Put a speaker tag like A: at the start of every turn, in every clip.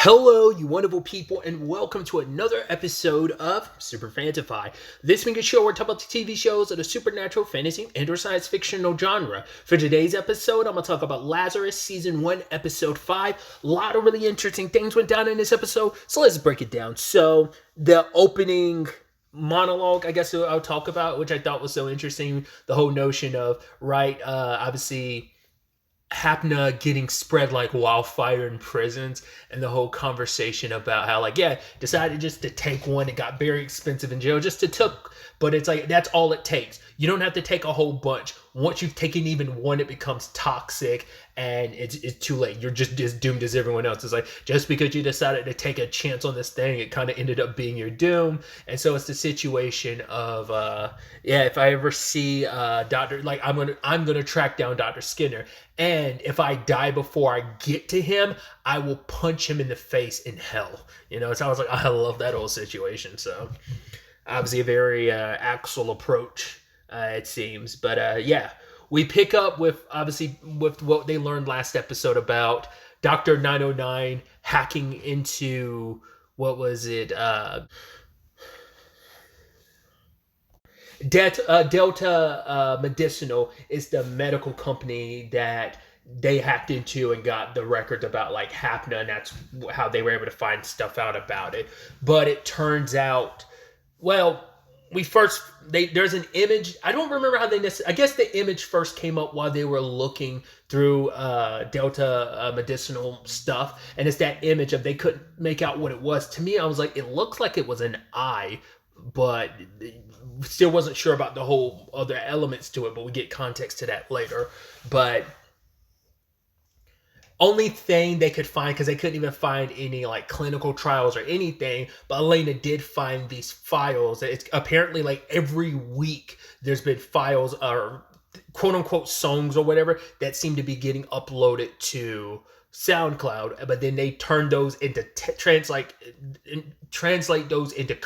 A: Hello, you wonderful people, and welcome to another episode of SuperFantaFi. This week's show, we're talking about the TV shows of the supernatural, fantasy, and or science fictional genre. For today's episode, I'm going to talk about Lazarus, Season 1, Episode 5. A lot of really interesting things went down in this episode, so let's break it down. So, the opening monologue, I guess I'll talk about, which I thought was so interesting, the whole notion of, obviously Hapna getting spread like wildfire in prisons, and the whole conversation about how decided just to take one. It got very expensive in jail just to took, but it's like that's all it takes. You don't have to take a whole bunch. Once you've taken even one, it becomes toxic and it's too late. You're just as doomed as everyone else. It's like just because you decided to take a chance on this thing, it kind of ended up being your doom. And so it's the situation of if I ever see Dr. I'm gonna track down Dr. Skinner, and if I die before I get to him, I will punch him in the face in hell. So I was like, I love that whole situation. So obviously a very Axel approach, it seems. But we pick up with what they learned last episode about Dr. 909 hacking into, what was it? Delta Medicinal is the medical company that they hacked into and got the records about Hapna, and that's how they were able to find stuff out about it. But it turns out, there's an image. I don't remember how I guess the image first came up while they were looking through Delta Medicinal stuff, and it's that image of they couldn't make out what it was. To me, I was like, it looks like it was an eye, but still wasn't sure about the whole other elements to it, but we get context to that later. But only thing they could find, because they couldn't even find any clinical trials or anything, but Elena did find these files. It's apparently every week there's been files or quote unquote songs or whatever that seem to be getting uploaded to SoundCloud, but then they turn those into translate those into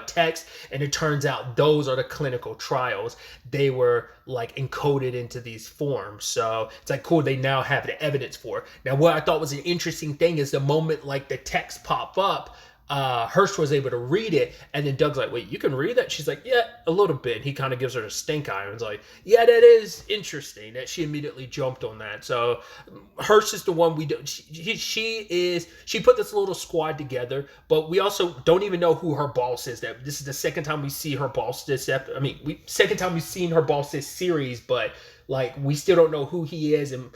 A: text, and it turns out those are the clinical trials. They were encoded into these forms, so it's cool. They now have the evidence for it. Now, what I thought was an interesting thing is the moment the text pop up, Hirsch was able to read it, and then Doug's like, wait, you can read that? She's like, yeah, a little bit. He kind of gives her a stink eye and was like, yeah, that is interesting that she immediately jumped on that. So Hirsch is the one we don't, she put this little squad together, but we also don't even know who her boss is. That this is the second time we see her boss second time we've seen her boss this series, but we still don't know who he is and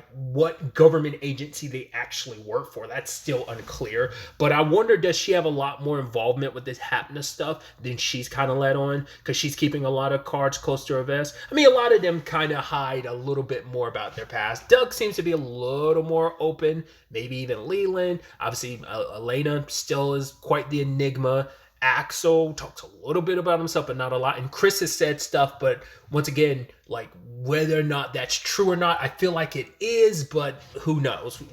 A: what government agency they actually work for. That's still unclear. But I wonder, does she have a lot more involvement with this Hapna stuff than she's kind of let on? Because she's keeping a lot of cards close to her vest. A lot of them kind of hide a little bit more about their past. Doug seems to be a little more open. Maybe even Leland. Obviously, Elena still is quite the enigma. Axel talks a little bit about himself, but not a lot. And Chris has said stuff, but once again, whether or not that's true or not, I feel like it is, but who knows?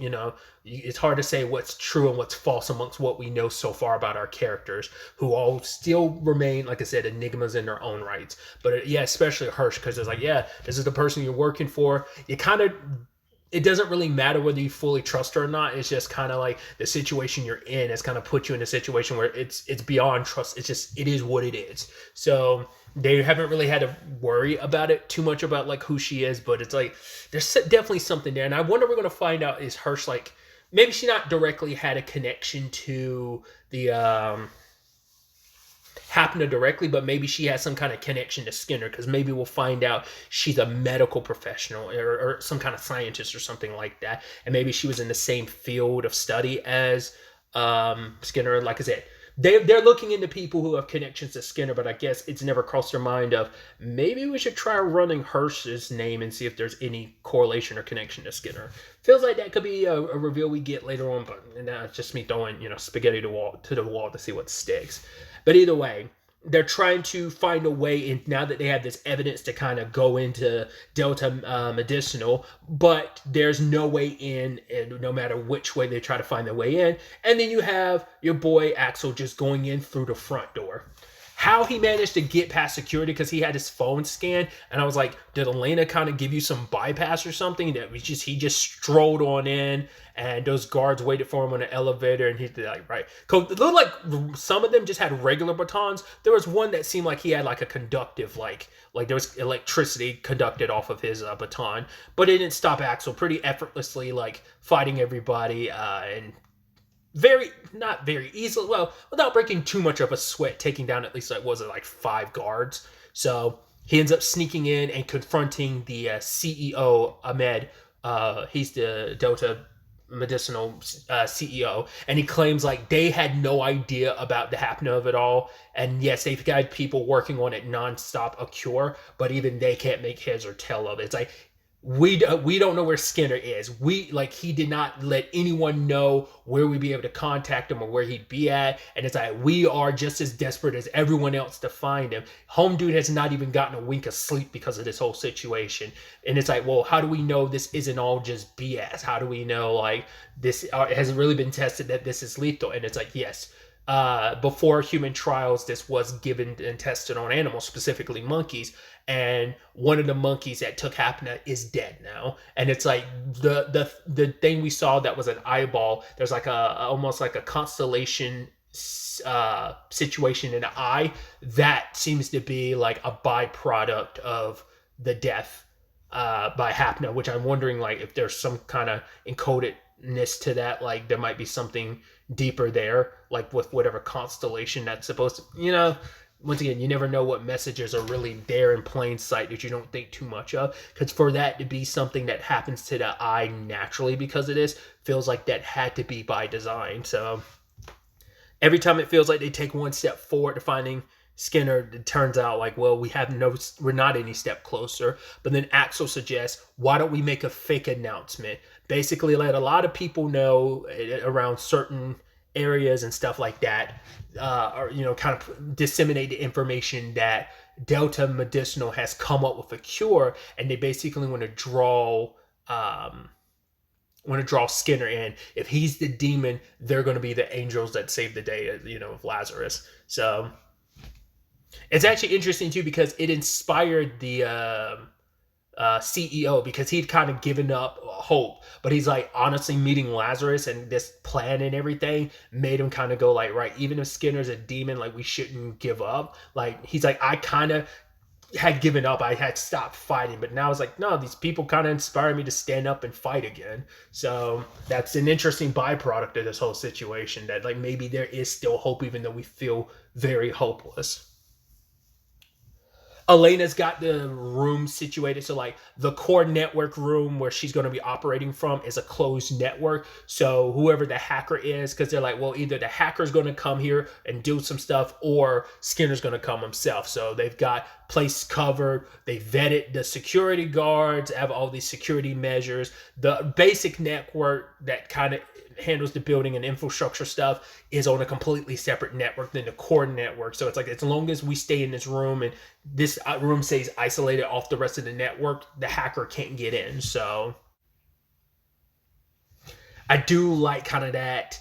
A: It's hard to say what's true and what's false amongst what we know so far about our characters, who all still remain, like I said, enigmas in their own rights. But especially Hirsch, because it's this is the person you're working for. It doesn't really matter whether you fully trust her or not. It's just kind of the situation you're in has kind of put you in a situation where it's beyond trust. It is what it is. So they haven't really had to worry about it too much about who she is, but it's there's definitely something there. And I wonder, we're going to find out, is Hirsch maybe she not directly had a connection to the Hapna directly, but maybe she has some kind of connection to Skinner, because maybe we'll find out she's a medical professional or some kind of scientist or something like that, and maybe she was in the same field of study as Skinner. Like I said, they're looking into people who have connections to Skinner, but I guess it's never crossed their mind of maybe we should try running Hirsch's name and see if there's any correlation or connection to Skinner. Feels like that could be a reveal we get later on, but it's just me throwing spaghetti to the wall to see what sticks. But either way, they're trying to find a way in, now that they have this evidence, to kind of go into Delta Medicinal, but there's no way in, and no matter which way they try to find their way in. And then you have your boy Axel just going in through the front door. how he managed to get past security, because he had his phone scanned, and I was like, did Elena kind of give you some bypass or something? That was just, he just strolled on in, and those guards waited for him on the elevator, and he's like, right. It looked like some of them just had regular batons. There was one that seemed like he had like a conductive, like there was electricity conducted off of his baton, but it didn't stop Axel pretty effortlessly, like fighting everybody, and not very easily, well, without breaking too much of a sweat, taking down at least, like, was it like 5 guards. So he ends up sneaking in and confronting the CEO, Ahmed. He's the Delta Medicinal CEO, and he claims like they had no idea about the happening of it all. And yes, they've got people working on it nonstop, a cure, but even they can't make heads or tail of it. It's like, we don't know where Skinner is. He did not let anyone know where we'd be able to contact him or where he'd be at. And it's like, we are just as desperate as everyone else to find him. Home dude has not even gotten a wink of sleep because of this whole situation. And it's like, well, how do we know this isn't all just BS? How do we know like this has really been tested that this is lethal? And it's like, yes. Before human trials, this was given and tested on animals, specifically monkeys. And one of the monkeys that took Hapna is dead now. And it's like the thing we saw that was an eyeball. There's like almost like a constellation situation in the eye that seems to be like a byproduct of the death by Hapna, which I'm wondering like if there's some kind of encodedness to that, like there might be something deeper there, like with whatever constellation that's supposed to, once again, you never know what messages are really there in plain sight that you don't think too much of, because for that to be something that happens to the eye naturally because of this, feels like that had to be by design. So every time it feels like they take one step forward to finding Skinner, it turns out like, well, we're not any step closer. But then Axel suggests, why don't we make a fake announcement? Basically let a lot of people know around certain areas and stuff like that, or kind of disseminate the information that Delta Medicinal has come up with a cure, and they basically want to draw Skinner in. If he's the demon, they're going to be the angels that save the day, of Lazarus. So it's actually interesting too, because it inspired the CEO, because he'd kind of given up hope, but he's like, honestly, meeting Lazarus and this plan and everything made him kind of go like, right, even if Skinner's a demon, like we shouldn't give up. Like he's like, I kind of had given up, I had stopped fighting, but now it's like, no, these people kind of inspire me to stand up and fight again. So that's an interesting byproduct of this whole situation, that like maybe there is still hope even though we feel very hopeless. Elena's got the room situated. So like the core network room where she's going to be operating from is a closed network. So whoever the hacker is, because they're like, well, either the hacker's going to come here and do some stuff or Skinner's going to come himself. So they've got place covered. They vetted the security guards, have all these security measures. The basic network that kind of handles the building and infrastructure stuff is on a completely separate network than the core network. So it's like, as long as we stay in this room and this room stays isolated off the rest of the network, the hacker can't get in. So I do like kind of that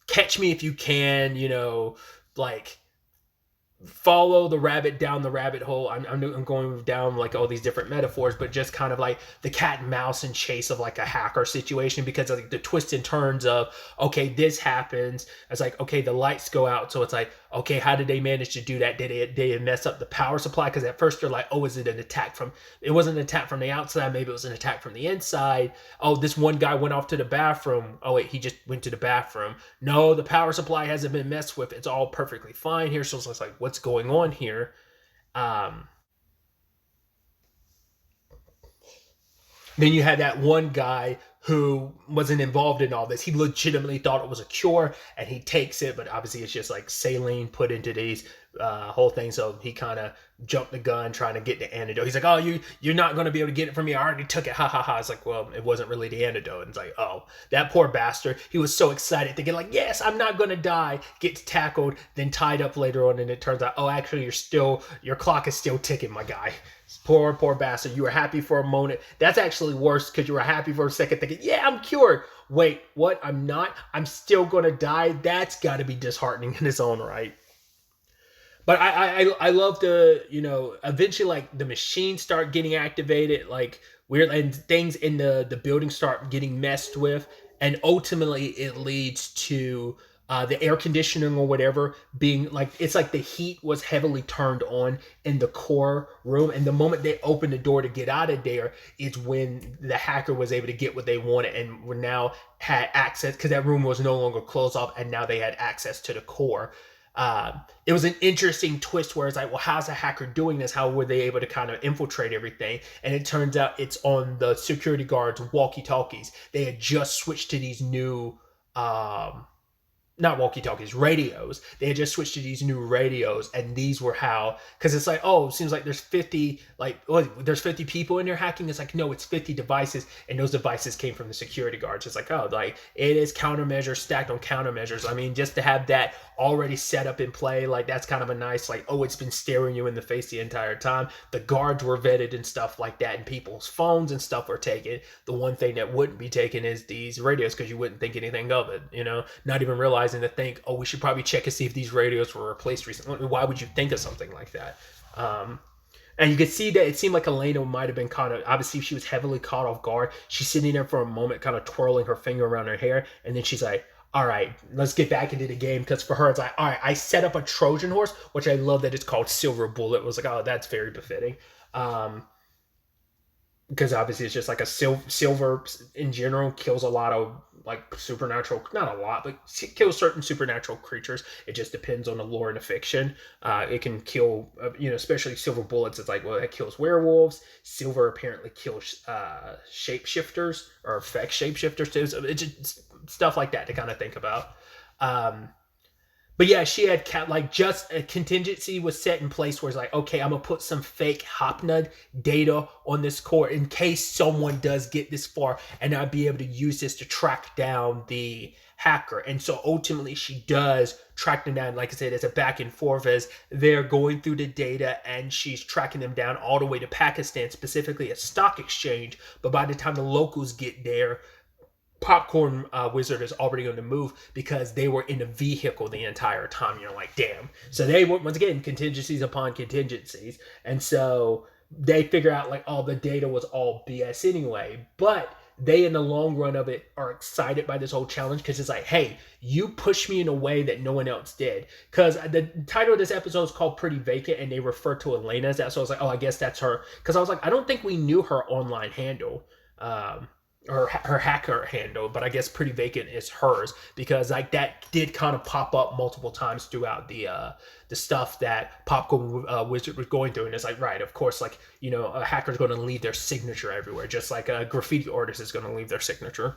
A: catch me if you can, like follow the rabbit down the rabbit hole. I'm going down like all these different metaphors, but just kind of like the cat and mouse and chase of like a hacker situation, because of like the twists and turns of, okay, this happens. It's like, okay, the lights go out. So it's like, okay, how did they manage to do that? Did they mess up the power supply? Because at first they're like, oh, is it an attack it wasn't an attack from the outside. Maybe it was an attack from the inside. Oh, this one guy went off to the bathroom. Oh wait, he just went to the bathroom. No, the power supply hasn't been messed with. It's all perfectly fine here. So it's like, what's going on here? Then you had that one guy who wasn't involved in all this. He legitimately thought it was a cure, and he takes it, but obviously it's just like saline put into these whole thing. So he kind of jumped the gun trying to get the antidote. He's like, oh, you're not going to be able to get it from me. I already took it. Ha ha ha. It's like, well, it wasn't really the antidote. And it's like, oh, that poor bastard. He was so excited thinking like, yes, I'm not going to die. Gets tackled, then tied up later on. And it turns out, oh, actually your clock is still ticking, my guy. Poor bastard. You were happy for a moment. That's actually worse, because you were happy for a second thinking, yeah, I'm cured. Wait, what? I'm not? I'm still going to die? That's got to be disheartening in its own right. But I love the, eventually like the machines start getting activated, like weird, and things in the building start getting messed with, and ultimately it leads to the air conditioning or whatever being like, it's like the heat was heavily turned on in the core room, and the moment they opened the door to get out of there is when the hacker was able to get what they wanted, and were now had access, because that room was no longer closed off, and now they had access to the core. It was an interesting twist where it's like, well, how's a hacker doing this? How were they able to kind of infiltrate everything? And it turns out it's on the security guards' walkie-talkies. They had just switched to these new not walkie-talkies, radios. They had just switched to these new radios, and these were how, because it's like, oh, it seems like there's 50, like, oh, there's 50 people in there hacking. It's like, no, it's 50 devices, and those devices came from the security guards. It's like, oh, like, it is countermeasures stacked on countermeasures. I mean, just to have that already set up in play, like, that's kind of a nice, like, oh, it's been staring you in the face the entire time. The guards were vetted and stuff like that, and people's phones and stuff were taken. The one thing that wouldn't be taken is these radios, because you wouldn't think anything of it, not even realizing to think, oh, we should probably check and see if these radios were replaced recently. Why would you think of something like that? And you could see that it seemed like Elena might have been kind of, obviously she was heavily caught off guard. She's sitting there for a moment, kind of twirling her finger around her hair, and then she's like, all right, let's get back into the game. Because for her, it's like, all right, I set up a Trojan horse, which I love that it's called Silver Bullet. It was like, oh, that's very befitting. Because obviously it's just like a silver in general kills a lot of like supernatural, not a lot, but it kills certain supernatural creatures. It just depends on the lore and the fiction. It can kill, especially silver bullets. It's like, well, it kills werewolves. Silver apparently kills shapeshifters, or affects shapeshifters too. So it's just stuff like that to kind of think about. But yeah, she had like just a contingency was set in place where it's like, okay, I'm gonna put some fake Hopnud data on this core in case someone does get this far, and I'd be able to use this to track down the hacker. And so ultimately she does track them down. Like I said, it's a back and forth as they're going through the data, and she's tracking them down all the way to Pakistan, specifically a stock exchange. But by the time the locals get there, Popcorn Wizard is already on the move, because they were in the vehicle the entire time. You're like, damn. So they were, once again, contingencies upon contingencies. And so they figure out like, oh, the data was all BS anyway. But they, in the long run of it, are excited by this whole challenge, because it's like, hey, you pushed me in a way that no one else did. Because the title of this episode is called Pretty Vacant, and they refer to Elena as that. So I was like, oh, I guess that's her. Because I was like, I don't think we knew her online handle. Or her hacker handle, but I guess Pretty Vacant is hers, because like that did kind of pop up multiple times throughout the stuff that Popcorn Wizard was going through. And it's like, right, of course, like, a hacker's going to leave their signature everywhere, just like a graffiti artist is going to leave their signature.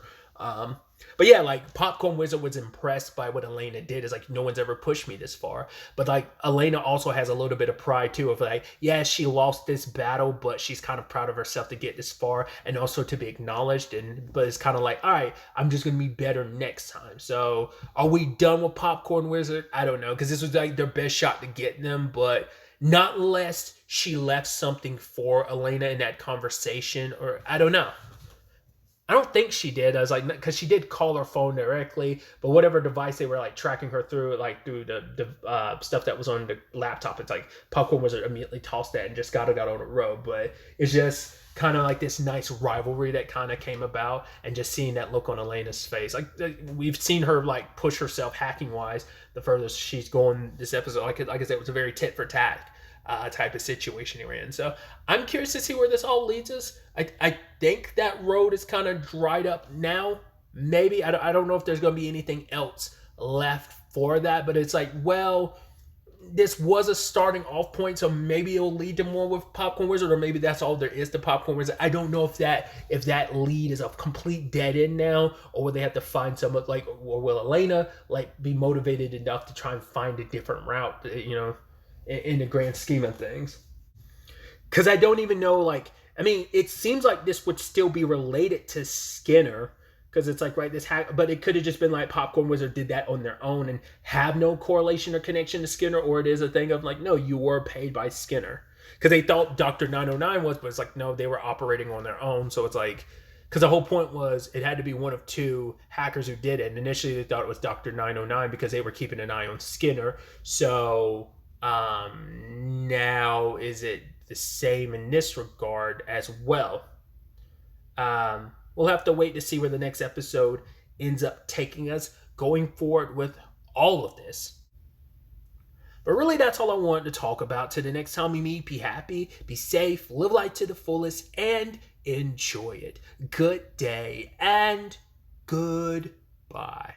A: But yeah, like Popcorn Wizard was impressed by what Elena did. Is like, no one's ever pushed me this far. But like Elena also has a little bit of pride too, of like, yeah, she lost this battle, but she's kind of proud of herself to get this far, and also to be acknowledged. But it's kind of like, all right, I'm just gonna be better next time. So are we done with Popcorn Wizard? I don't know, because this was like their best shot to get them, but not unless she left something for Elena in that conversation, or I don't know. I don't think she did. I was like, because she did call her phone directly, but whatever device they were like tracking her through, like through the stuff that was on the laptop, it's like Popcorn Wizard immediately tossed that and just got on the road. But it's just kind of like this nice rivalry that kind of came about, and just seeing that look on Elena's face. Like we've seen her like push herself hacking wise. The furthest she's going this episode, like I said, it was a very tit for tat type of situation you're in. So I'm curious to see where this all leads us. I think that road is kind of dried up now. Maybe I don't know if there's going to be anything else left for that, but it's like, well, this was a starting off point, so maybe it'll lead to more with Popcorn Wizard, or maybe that's all there is to Popcorn Wizard. I don't know if that lead is a complete dead end now, or will they have to find someone like, or will Elena like be motivated enough to try and find a different route, in the grand scheme of things. Because I don't even know, like, I mean, it seems like this would still be related to Skinner, because it's like, right, this hack, but it could have just been like Popcorn Wizard did that on their own and have no correlation or connection to Skinner, or it is a thing of like, no, you were paid by Skinner. Because they thought Dr. 909 was, but it's like, no, they were operating on their own. So it's like, because the whole point was it had to be one of two hackers who did it. And initially they thought it was Dr. 909 because they were keeping an eye on Skinner. So Now, is it the same in this regard as well? We'll have to wait to see where the next episode ends up taking us going forward with all of this. But really, that's all I wanted to talk about. Till the next time we meet, be happy, be safe, live life to the fullest, and enjoy it. Good day and goodbye.